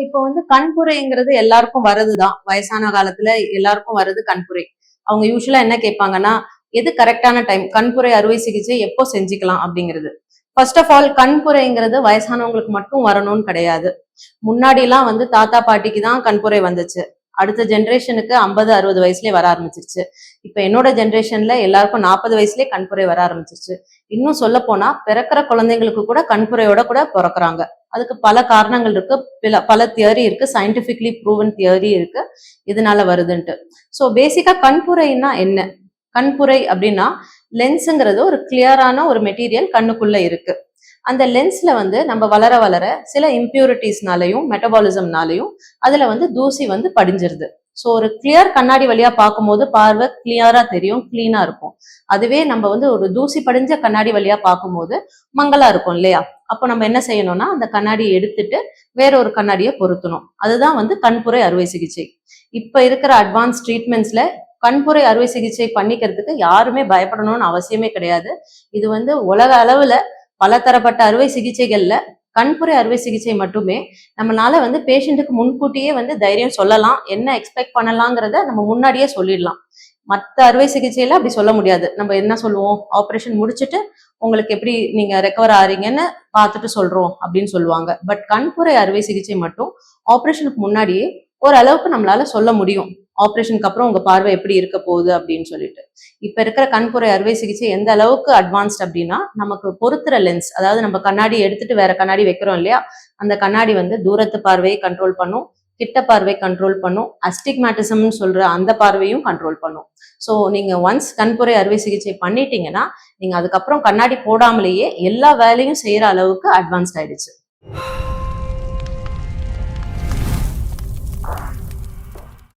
இப்போ வந்து கண்புரைங்கிறது எல்லாருக்கும் வருதுதான். வயசான காலத்துல எல்லாருக்கும் வருது கண்புரை. அவங்க யூஸ்வலா என்ன கேட்பாங்கன்னா, எது கரெக்டான டைம் கண்புரை அறுவை சிகிச்சை எப்போ செஞ்சுக்கலாம் அப்படிங்கிறது. ஃபர்ஸ்ட் ஆஃப் ஆல் கண்புரைங்கிறது வயசானவங்களுக்கு மட்டும் வரணும்னு கிடையாது. முன்னாடி எல்லாம் வந்து தாத்தா பாட்டிக்கு தான் கண்புரை வந்துச்சு. அடுத்த ஜென்ரேஷனுக்கு 50-60 வயசுலயே வர ஆரம்பிச்சிருச்சு. இப்ப என்னோட ஜென்ரேஷன்ல எல்லாருக்கும் 40 வயசுலயே கண்புரை வர ஆரம்பிச்சிருச்சு. இன்னும் சொல்ல போனா பிறக்கிற குழந்தைங்களுக்கு கூட கண்புரையோட கூட பிறக்குறாங்க. அதுக்கு பல காரணங்கள் இருக்கு, பல தியரி இருக்கு, சயின்டிபிக்லி ப்ரூவன் தியரி இருக்கு இதனால வருதுன்ட்டு. ஸோ பேசிக்கா கண்புரைன்னா என்ன? கண்புரை அப்படின்னா லென்ஸுங்கிறது ஒரு கிளியரான ஒரு மெட்டீரியல் கண்ணுக்குள்ள இருக்கு. அந்த லென்ஸ்ல வந்து நம்ம வளர வளர சில இம்பியூரிட்டிஸ்னாலையும் மெட்டபாலிசம்னாலையும் அதுல வந்து தூசி வந்து படிஞ்சிருது. ஸோ ஒரு கிளியர் கண்ணாடி வழியா பார்க்கும்போது பார்வை கிளியரா தெரியும், கிளீனா இருக்கும். அதுவே நம்ம வந்து ஒரு தூசி படிஞ்ச கண்ணாடி வழியா பார்க்கும்போது மங்களா இருக்கும் இல்லையா? அப்போ நம்ம என்ன செய்யணும்னா அந்த கண்ணாடியை எடுத்துட்டு வேற ஒரு கண்ணாடியை பொருத்தணும். அதுதான் வந்து கண்புரை அறுவை சிகிச்சை. இப்ப இருக்கிற அட்வான்ஸ் ட்ரீட்மெண்ட்ஸ்ல கண்புரை அறுவை சிகிச்சை பண்ணிக்கிறதுக்கு யாருமே பயப்படணும்னு அவசியமே கிடையாது. இது வந்து உலக அளவுல பல தரப்பட்ட அறுவை சிகிச்சைகள்ல கண்புரை அறுவை சிகிச்சை மட்டுமே நம்மளால வந்து பேஷண்ட்டுக்கு முன்கூட்டியே வந்து தைரியம் சொல்லலாம், என்ன எக்ஸ்பெக்ட் பண்ணலாங்கிறத நம்ம முன்னாடியே சொல்லிடலாம். மற்ற அறுவை சிகிச்சையில அப்படி சொல்ல முடியாது. நம்ம என்ன சொல்லுவோம், ஆப்ரேஷன் முடிச்சுட்டு உங்களுக்கு எப்படி நீங்க ரெக்கவர் ஆறீங்கன்னு பார்த்துட்டு சொல்றோம் அப்படின்னு சொல்லுவாங்க. பட் கண்புரை அறுவை சிகிச்சை மட்டும் ஆப்ரேஷனுக்கு முன்னாடியே ஓரளவுக்கு நம்மளால சொல்ல முடியும், ஆப்ரேஷனுக்கு அப்புறம் உங்க பார்வை எப்படி இருக்க போகுது அப்படின்னு சொல்லிட்டு. இப்ப இருக்கிற கண்புரை அறுவை சிகிச்சை எந்த அளவுக்கு அட்வான்ஸ்ட் அப்படின்னா, நமக்கு பொருத்துற லென்ஸ், அதாவது நம்ம கண்ணாடி எடுத்துட்டு வேற கண்ணாடி வைக்கிறோம் இல்லையா, அந்த கண்ணாடி வந்து தூரத்து பார்வையை கண்ட்ரோல் பண்ணும், கிட்ட பார்வை கண்ட்ரோல் பண்ணும், அஸ்டிக்மேட்டிசம்னு சொல்ற அந்த பார்வையும் கண்ட்ரோல் பண்ணும். ஸோ நீங்க ஒன்ஸ் கண்புரை அறுவை சிகிச்சை பண்ணிட்டீங்கன்னா நீங்க அதுக்கப்புறம் கண்ணாடி போடாமலேயே எல்லா வேலையும் செய்யற அளவுக்கு அட்வான்ஸ்ட் ஆயிடுச்சு.